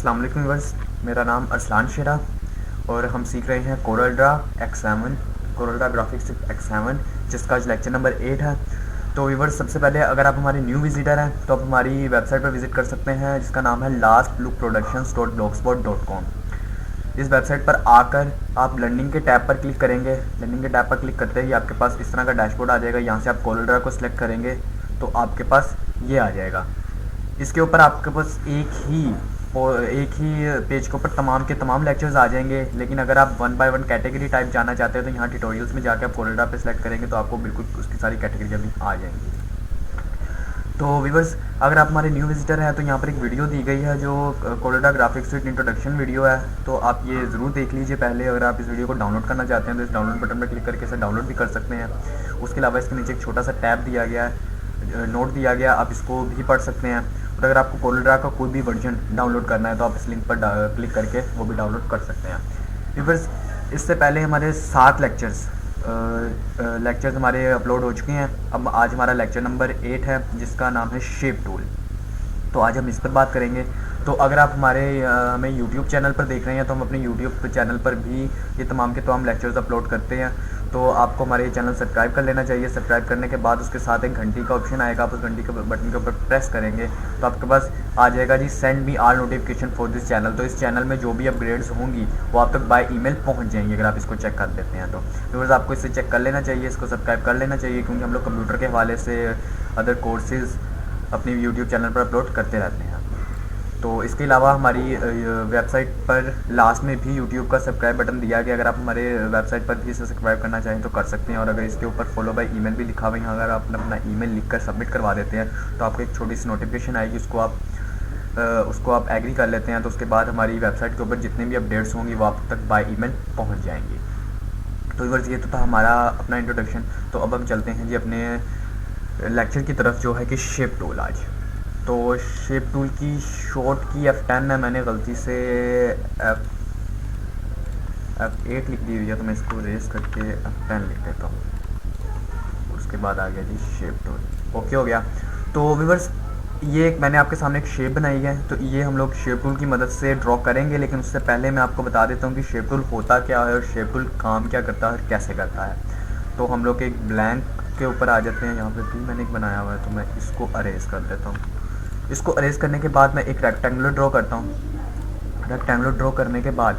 अस्सलाम वालेकुम व्यूअर्स, मेरा नाम अरसलान शेरा और हम सीख रहे हैं coral X7 Corel Draw graphics X7 जिसका आज लेक्चर नंबर 8 है। तो व्यूअर्स, सबसे पहले अगर आप हमारे न्यू विजिटर हैं तो आप हमारी वेबसाइट पर विज़िट कर सकते हैं जिसका नाम है lastlookproductions.blogspot.com। इस वेबसाइट पर आकर आप लर्निंग के टैब पर क्लिक करेंगे। लर्निंग के टैब पर क्लिक करते ही आपके पास इस तरह का डैशबोर्ड आ जाएगा। यहाँ से आप कोरल ड्रा को सिलेक्ट करेंगे तो आपके पास ये आ जाएगा। इसके ऊपर आपके पास एक ही पेज के ऊपर तमाम के तमाम लेक्चर्स आ जाएंगे। लेकिन अगर आप 1 बाय 1 कैटेगरी टाइप जाना चाहते हैं तो यहाँ ट्यूटोरियल्स में जाकर आप कोरल ड्रा पे सेलेक्ट करेंगे तो आपको बिल्कुल उसकी सारी कैटेगरी भी आ जाएंगी। तो व्यूअर्स, अगर आप हमारे न्यू विजिटर हैं तो यहाँ पर एक वीडियो दी गई है जो CorelDRAW graphics suite introduction video है, तो आप ये ज़रूर देख लीजिए पहले। अगर आप इस वीडियो को डाउनलोड करना चाहते हैं तो इस डाउनलोड बटन पर क्लिक करके इसे डाउनलोड भी कर सकते हैं। उसके अलावा इसके नीचे एक छोटा सा टैब दिया गया है, नोट दिया गया, आप इसको भी पढ़ सकते हैं। और अगर आपको कोरल ड्रा का कोई भी वर्जन डाउनलोड करना है तो आप इस लिंक पर क्लिक करके वो भी डाउनलोड कर सकते हैं। व्यूअर्स, इससे पहले हमारे 7 लेक्चर्स हमारे अपलोड हो चुके हैं। अब आज हमारा लेक्चर नंबर 8 है जिसका नाम है शेप टूल। तो आज हम इस पर बात करेंगे। तो अगर आप हमें यूट्यूब चैनल पर देख रहे हैं तो हम अपने यूट्यूब चैनल पर भी ये तमाम के तमाम लेक्चर्स अपलोड करते हैं। तो आपको हमारे चैनल सब्सक्राइब कर लेना चाहिए। सब्सक्राइब करने के बाद उसके साथ एक घंटी का ऑप्शन आएगा, आप उस घंटी के बटन के ऊपर प्रेस करेंगे तो आपके पास आ जाएगा जी send me all notification for this channel. तो इस चैनल में जो भी अपग्रेड्स होंगी वो आप तक बाय ईमेल पहुंच जाएंगी अगर आप इसको चेक कर लेते हैं। तो व्यूअर्स, आपको इसे चेक कर लेना चाहिए, इसको सब्सक्राइब कर लेना चाहिए, क्योंकि हम लोग कंप्यूटर के हवाले से अदर कोर्सेज़ अपनी यूट्यूब चैनल पर अपलोड करते रहते हैं। तो इसके अलावा हमारी वेबसाइट पर लास्ट में भी यूट्यूब का सब्सक्राइब बटन दिया गया। अगर आप हमारे वेबसाइट पर भी इसे सब्सक्राइब करना चाहें तो कर सकते हैं। और अगर इसके ऊपर फॉलो बाय ईमेल भी लिखा हुआ है, अगर आप अपना ईमेल लिखकर सबमिट करवा देते हैं तो आपको एक छोटी सी नोटिफिकेशन आएगी, उसको आप एग्री कर लेते हैं तो उसके बाद हमारी वेबसाइट के ऊपर जितने भी अपडेट्स होंगी वो आप तक बाय ईमेल पहुँच जाएंगी। तो व्यूअर्स, ये तो था हमारा अपना इंट्रोडक्शन। तो अब हम चलते हैं जी अपने लेक्चर की तरफ, जो है कि शेप टूल। आज तो शेप टूल की शॉर्ट की F10 है, मैंने गलती से F8 लिख दी हुई है तो मैं इसको रेस करके F10 लिख देता हूँ। उसके बाद आ गया जी शेप टूल, ओके हो गया। तो व्यूअर्स, ये एक मैंने आपके सामने एक शेप बनाई है, तो ये हम लोग शेप टूल की मदद से ड्रॉ करेंगे। लेकिन उससे पहले मैं आपको बता देता हूँ कि शेप टूल होता क्या है और शेप टूल काम क्या करता है और कैसे करता है। तो हम लोग एक ब्लैंक के ऊपर आ जाते हैं। यहाँ पे भी मैंने एक बनाया हुआ है तो मैं इसको अरेज कर देता हूँ। इसको अरेज करने के बाद मैं एक रेक्टेंगुलर ड्रॉ करता हूँ। रेक्टेंगुलर ड्रॉ करने के बाद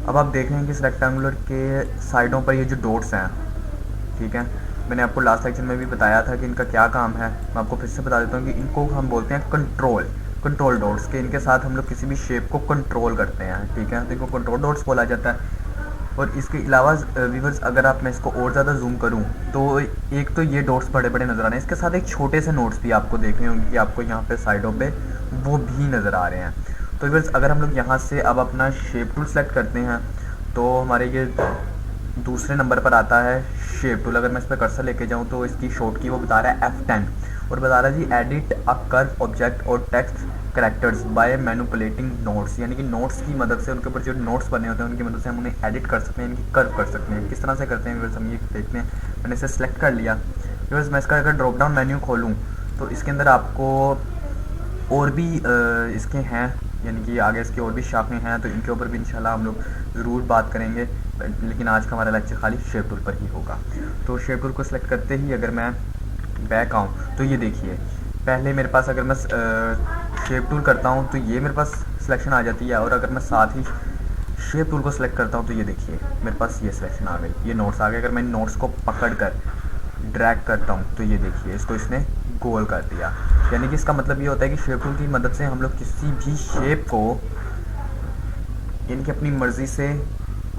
अब आप देख रहे हैं कि इस रेक्टेंगुलर के साइडों पर ये जो डॉट्स हैं, ठीक है, मैंने आपको लास्ट लेक्चर में भी बताया था कि इनका क्या काम है। मैं आपको फिर से बता देता हूँ कि इनको हम बोलते हैं कंट्रोल डॉट्स के। इनके साथ हम लोग किसी भी शेप को कंट्रोल करते हैं, ठीक है, तो इनको कंट्रोल डॉट्स बोला जाता है। और इसके अलावा व्यूअर्स, अगर आप मैं इसको और ज़्यादा जूम करूं तो एक तो ये डॉट्स बड़े बड़े नज़र आ रहे हैं, इसके साथ एक छोटे से नोट्स भी आपको देख रहे होंगे कि आपको यहाँ पे साइडों पे वो भी नज़र आ रहे हैं। तो व्यूअर्स, अगर हम लोग यहाँ से अब अपना शेप टूल सेलेक्ट करते हैं तो हमारे ये दूसरे नंबर पर आता है शेप टूल। अगर मैं इस पर कर्सर लेके जाऊँ तो इसकी शॉर्ट की वो बता रहा है F10 और बता रहा है जी एडिट अ कर्व ऑब्जेक्ट और text characters by manipulating notes, यानी कि नोट्स की मदद से, उनके ऊपर जो नोट्स बने होते हैं उनकी मदद से हम उन्हें एडिट कर सकते हैं, इनकी कर्व कर सकते हैं। किस तरह से करते हैं व्यूअर्स, हम ये देखते हैं। मैंने इसे सेलेक्ट कर लिया। व्यूअर्स, मैं इसका अगर ड्रॉप डाउन मेन्यू खोलूँ तो इसके अंदर आपको और भी इसके हैं, यानी कि आगे इसके और भी शाखें हैं, तो इनके ऊपर भी इंशाल्लाह हम लोग ज़रूर बात करेंगे। लेकिन आज का हमारा लेक्चर खाली शेप टूल पर ही होगा। तो शेप टूल को सिलेक्ट करते ही अगर मैं बैक आऊँ तो ये देखिए, पहले मेरे पास अगर मैं शेप टूल करता हूँ तो ये मेरे पास सिलेक्शन आ जाती है। और अगर मैं साथ ही शेप टूल को सिलेक्ट करता हूँ तो ये देखिए मेरे पास ये सिलेक्शन आ गई, ये नोट्स आ गए। अगर मैं नोट्स को पकड़ कर ड्रैग करता हूँ तो ये देखिए इसको इसने गोल कर दिया। यानी कि इसका मतलब ये होता है कि शेप टूल की मदद से हम लोग किसी भी शेप को, यानी कि अपनी मर्ज़ी से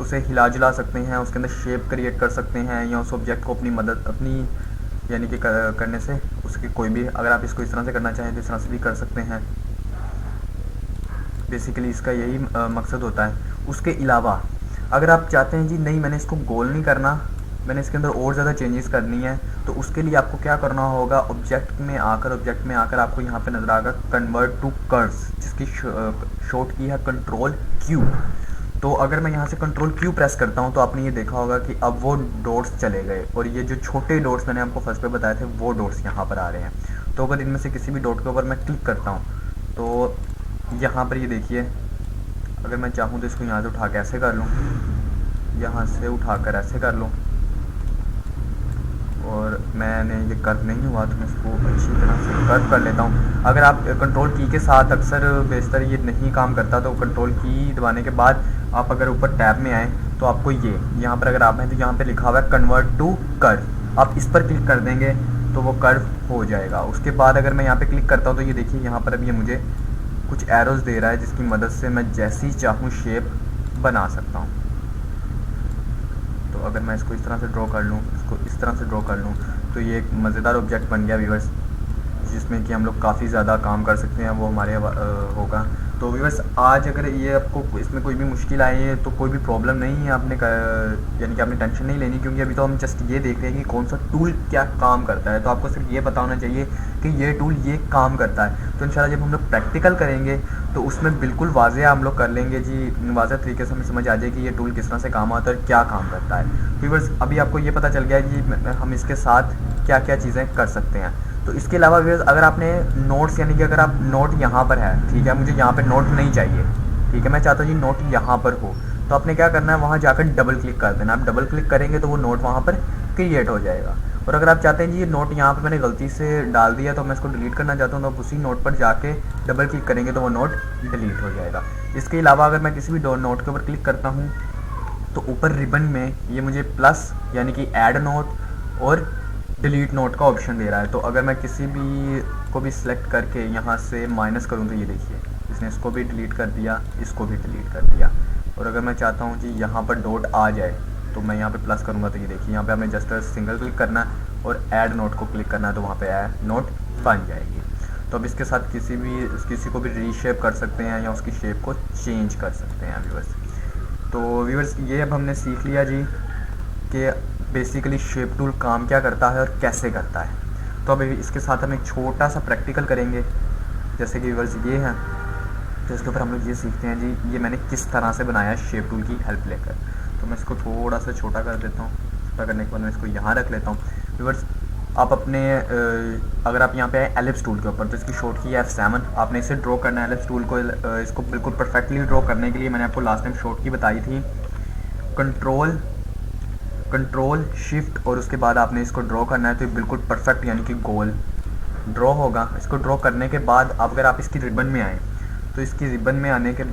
उसे हिला जुला सकते हैं, उसके अंदर शेप क्रिएट कर सकते हैं, या उस ऑब्जेक्ट को अपनी यानी कि करने से उसकी कोई भी, अगर आप इसको इस तरह से करना चाहें तो इस तरह से भी कर सकते हैं। बेसिकली इसका यही मकसद होता है। उसके अलावा अगर आप चाहते हैं जी नहीं, मैंने इसको गोल नहीं करना, मैंने इसके अंदर और ज़्यादा चेंजेस करनी है, तो उसके लिए आपको क्या करना होगा, ऑब्जेक्ट में आकर आपको यहाँ पे नज़र आएगा कन्वर्ट टू कर्व्स, जिसकी शॉर्ट की है कंट्रोल Q। तो अगर मैं यहाँ से कंट्रोल Q प्रेस करता हूँ तो आपने ये देखा होगा कि अब वो डॉट्स चले गए और ये जो छोटे डॉट्स मैंने आपको फर्स्ट पे बताए थे वो डॉट्स यहाँ पर आ रहे हैं। तो अगर इनमें से किसी भी डॉट के ऊपर मैं क्लिक करता हूँ तो यहाँ पर ये देखिए, अगर मैं चाहूँ तो इसको यहाँ से उठा के ऐसे कर लूँ, यहाँ से उठाकर ऐसे कर लूँ, और मैंने ये कर्व नहीं हुआ तो मैं इसको अच्छी तरह से कर्व कर लेता हूँ। अगर आप कंट्रोल की के साथ, अक्सर बेशतर ये नहीं काम करता, तो कंट्रोल की दबाने के बाद आप अगर ऊपर टैब में आए तो आपको ये यहाँ पर अगर आप हैं तो यहाँ पे लिखा हुआ है कन्वर्ट टू कर्व, आप इस पर क्लिक कर देंगे तो वो कर्व हो जाएगा। उसके बाद अगर मैं यहाँ पे क्लिक करता हूँ तो ये देखिए यहाँ पर अब ये मुझे कुछ एरोज दे रहा है जिसकी मदद से मैं जैसी चाहूँ शेप बना सकता हूँ। तो अगर मैं इसको इस तरह से ड्रॉ कर लूँ, इसको इस तरह से ड्रॉ कर लूँ, तो ये एक मज़ेदार ऑब्जेक्ट बन गया व्यूअर्स, जिसमें कि हम लोग काफ़ी ज़्यादा काम कर सकते हैं, वो हमारे होगा। तो व्यूअर्स आज अगर ये आपको इसमें कोई भी मुश्किल आई है तो कोई भी प्रॉब्लम नहीं है, आपने यानी कि आपने टेंशन नहीं लेनी, क्योंकि अभी तो हम जस्ट ये देख रहे हैं कि कौन सा टूल क्या काम करता है। तो आपको सिर्फ ये पता होना चाहिए कि ये टूल ये काम करता है। तो इंशाल्लाह जब हम लोग प्रैक्टिकल करेंगे तो उसमें बिल्कुल वाज़ेह हम लोग कर लेंगे जी, वाज़ेह तरीके से हमें समझ आ जाए कि ये टूल किस तरह से काम आता है और क्या काम करता है। व्यूअर्स अभी आपको ये पता चल गया है कि हम इसके साथ क्या क्या चीज़ें कर सकते हैं। तो इसके अलावा व्यूअर्स अगर आपने नोट्स, यानी कि अगर आप नोट यहाँ पर है, ठीक है, मुझे यहाँ पे नोट नहीं चाहिए, ठीक है, मैं चाहता हूँ जी नोट यहाँ पर हो, तो आपने क्या करना है, वहाँ जाकर डबल क्लिक कर देना। आप डबल क्लिक करेंगे तो वो नोट वहाँ पर क्रिएट हो जाएगा। और अगर आप चाहते हैं जी ये नोट यहाँ पर मैंने गलती से डाल दिया तो मैं इसको डिलीट करना चाहता हूँ, तो आप उसी नोट पर जाके डबल क्लिक करेंगे तो वो नोट डिलीट हो जाएगा। इसके अलावा अगर मैं किसी भी नोट के ऊपर क्लिक करता हूँ तो ऊपर रिबन में ये मुझे प्लस यानी कि ऐड नोट और डिलीट नोट का ऑप्शन दे रहा है। तो अगर मैं किसी भी को भी सिलेक्ट करके यहाँ से माइनस करूँ तो ये देखिए इसने इसको भी डिलीट कर दिया, इसको भी डिलीट कर दिया। और अगर मैं चाहता हूँ कि यहाँ पर डॉट आ जाए तो मैं यहाँ पे प्लस करूँगा तो ये देखिए यहाँ पे हमें जस्ट सिंगल क्लिक करना है और ऐड नोट को क्लिक करना है, तो वहाँ पे ऐड नोट बन जाएगी। तो अब इसके साथ किसी को भी रीशेप कर सकते हैं या उसकी शेप को चेंज कर सकते हैं व्यूअर्स। तो व्यूअर्स ये अब हमने सीख लिया जी कि बेसिकली शेप टूल काम क्या करता है और कैसे करता है। तो अब इसके साथ हम एक छोटा सा प्रैक्टिकल करेंगे, जैसे कि व्यूअर्स ये है, तो इसके ऊपर हम लोग ये सीखते हैं जी ये मैंने किस तरह से बनाया है शेप टूल की हेल्प लेकर। तो मैं इसको थोड़ा सा छोटा कर देता हूँ, छोटा करने के बाद मैं इसको यहाँ रख लेता हूँ। व्यूअर्स आप अपने अगर आप यहाँ पे आए एलिप्स टूल के ऊपर तो इसकी शॉर्ट की है F7, आपने इसे ड्रॉ करना है एलिप्स टूल को। इसको बिल्कुल परफेक्टली ड्रॉ करने के लिए मैंने आपको लास्ट टाइम शॉर्ट की बताई थी, कंट्रोल शिफ्ट और उसके बाद आपने इसको ड्रॉ करना है, तो ये बिल्कुल परफेक्ट यानी कि गोल ड्रॉ होगा। इसको ड्रॉ करने के बाद अगर आप इसकी रिबन में आए तो इसकी रिबन में आने के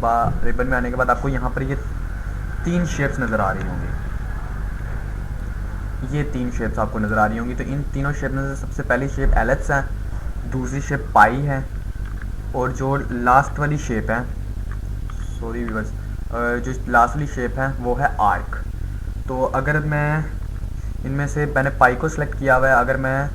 बाद आपको यहाँ पर ये 3 शेप्स नज़र आ रही होंगी, ये 3 शेप्स आपको नज़र आ रही होंगी। तो इन तीनों शेप में से सबसे पहली शेप एलिप्स है, दूसरी शेप पाई है, और जो लास्ट वाली शेप है, सॉरी व्यूअर्स, जो लास्ट वाली शेप है वो है आर्क। तो अगर मैं इनमें से मैंने पाई को सिलेक्ट किया हुआ है, अगर मैं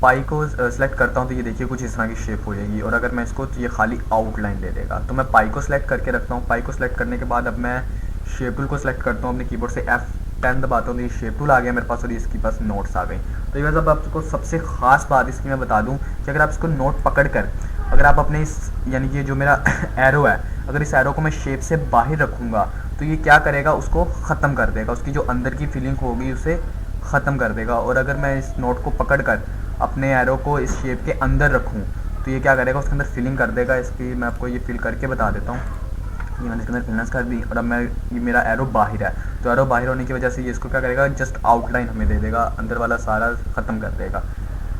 पाई को सिलेक्ट करता हूँ तो ये देखिए कुछ इस तरह की शेप हो जाएगी, और अगर मैं इसको तो ये खाली आउटलाइन दे देगा। तो मैं पाई को सिलेक्ट करके रखता हूँ। पाई को सिलेक्ट करने के बाद अब मैं शेप टूल को सिलेक्ट करता हूँ, अपने कीबोर्ड से F10 दबाता हूँ तो ये शेप टूल आ गया मेरे पास और इसके पास नोट्स आ गई। तो ये अब आपको सबसे ख़ास बात इसकी मैं बता दूँ कि अगर आप इसको नोट पकड़ कर अगर आप अपने इस यानी कि जो मेरा एरो है, अगर इस एरो को मैं शेप से बाहर रखूँगा तो ये क्या करेगा, उसको ख़त्म कर देगा, उसकी जो अंदर की फीलिंग होगी उसे ख़त्म कर देगा। और अगर मैं इस नोट को पकड़ कर अपने एरो को इस शेप के अंदर रखूँ तो ये क्या करेगा, उसके अंदर फिलिंग कर देगा। इसकी मैं आपको ये फिल करके बता देता हूँ। ये मैंने इसके अंदर फिलनेस कर दी और अब ये मेरा एरो बाहर है, तो एरो बाहर होने की वजह से ये इसको क्या करेगा, जस्ट आउटलाइन हमें दे देगा, अंदर वाला सारा ख़त्म कर देगा।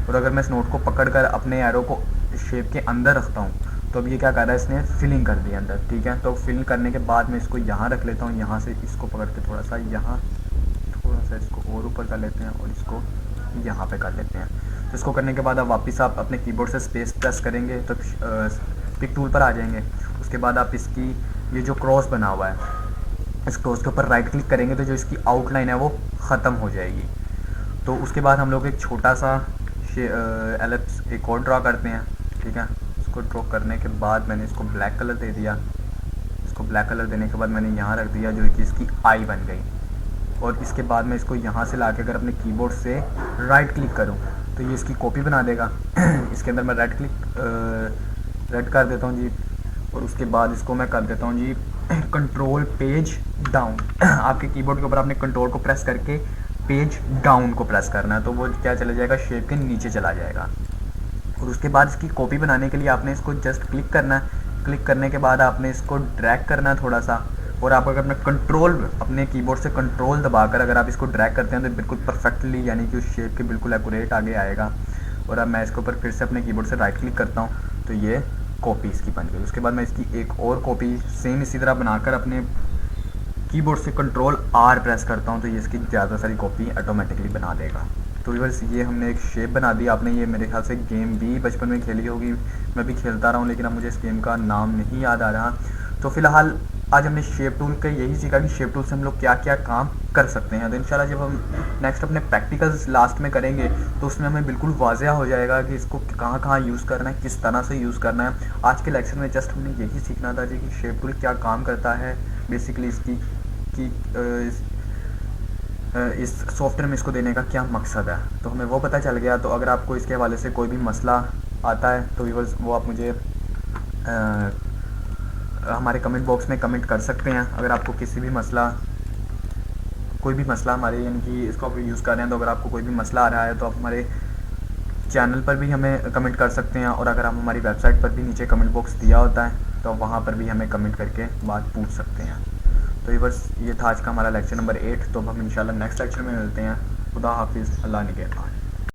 और अगर मैं इस नोट को पकड़ कर अपने एरो को शेप के अंदर रखता हूँ तो अब ये क्या कर रहा है, इसने फिलिंग कर दी अंदर, ठीक है। तो फिल करने के बाद मैं इसको यहाँ रख लेता हूँ, यहाँ से इसको पकड़ के थोड़ा सा यहाँ, थोड़ा सा इसको और ऊपर कर लेते हैं और इसको यहाँ पे कर लेते हैं। तो इसको करने के बाद अब वापस आप अपने कीबोर्ड से स्पेस प्रेस करेंगे तो पिक टूल पर आ जाएंगे। उसके बाद आप इसकी ये जो क्रॉस बना हुआ है इस क्रॉस के ऊपर राइट क्लिक करेंगे तो जो इसकी आउटलाइन है वो ख़त्म हो जाएगी। तो उसके बाद हम लोग एक छोटा सा एलिप्स एक और ड्रा करते हैं, ठीक है। इसको ड्रॉ करने के बाद मैंने इसको ब्लैक कलर दे दिया। इसको ब्लैक कलर देने के बाद मैंने यहाँ रख दिया जो कि इसकी आई बन गई। और इसके बाद मैं इसको यहाँ से ला के अगर अपने कीबोर्ड से राइट क्लिक करूँ तो ये इसकी कॉपी बना देगा। इसके अंदर मैं रेड कर देता हूँ जी, और उसके बाद इसको मैं कर देता हूँ जी कंट्रोल पेज डाउन। आपके कीबोर्ड के ऊपर आपने कंट्रोल को प्रेस करके पेज डाउन को प्रेस करना है, तो वो क्या चला जाएगा, शेप के नीचे चला जाएगा। और उसके बाद इसकी कॉपी बनाने के लिए आपने इसको जस्ट क्लिक करना है, क्लिक करने के बाद आपने इसको ड्रैग करना है थोड़ा सा, और आप अगर अपना कंट्रोल अपने कीबोर्ड से कंट्रोल दबाकर अगर आप इसको ड्रैग करते हैं तो बिल्कुल परफेक्टली यानी कि उस शेप के बिल्कुल एक्यूरेट आगे आएगा। और अब मैं इसके ऊपर फिर से अपने कीबोर्ड से राइट क्लिक करता हूँ तो ये कॉपी इसकी बन गई। उसके बाद मैं इसकी एक और कॉपी सेम इसी तरह बनाकर अपने कीबोर्ड से कंट्रोल आर प्रेस करता हूँ तो ये इसकी ज़्यादा सारी कॉपी ऑटोमेटिकली बना देगा। तो व्यूअर्स ये हमने एक शेप बना दी। आपने ये मेरे ख्याल से गेम भी बचपन में खेली होगी, मैं भी खेलता रहा हूँ, लेकिन अब मुझे इस गेम का नाम नहीं याद आ रहा। तो फिलहाल आज हमने शेप टूल का यही सीखा कि शेप टूल से हम लोग क्या क्या काम कर सकते हैं। तो इंशाल्लाह जब हम नेक्स्ट अपने प्रैक्टिकल्स लास्ट में करेंगे तो उसमें हमें बिल्कुल वाज़ेह हो जाएगा कि इसको कहाँ कहाँ यूज़ करना है, किस तरह से यूज़ करना है। आज के लेक्चर में जस्ट हमने यही सीखना था जी कि शेप टूल क्या काम करता है, बेसिकली इसकी कि इस सॉफ्टवेयर में इसको देने का क्या मकसद है, तो हमें वो पता चल गया। तो अगर आपको इसके हवाले से कोई भी मसला आता है तो व्यूअर्स वो आप मुझे हमारे कमेंट बॉक्स में कमेंट कर सकते हैं। अगर आपको किसी भी मसला कोई भी मसला हमारे यानी कि इसको आप यूज़ कर रहे हैं तो अगर आपको कोई भी मसला आ रहा है तो आप हमारे चैनल पर भी हमें कमेंट कर सकते हैं, और अगर हम हमारी वेबसाइट पर भी नीचे कमेंट बॉक्स दिया होता है तो वहाँ पर भी हमें कमेंट करके बात पूछ सकते हैं। तो ये बस ये था आज का हमारा लेक्चर नंबर 8। तो अब हम इंशाल्लाह नेक्स्ट लेक्चर में मिलते हैं। खुदा हाफिज़, अल्लाह निगहबान।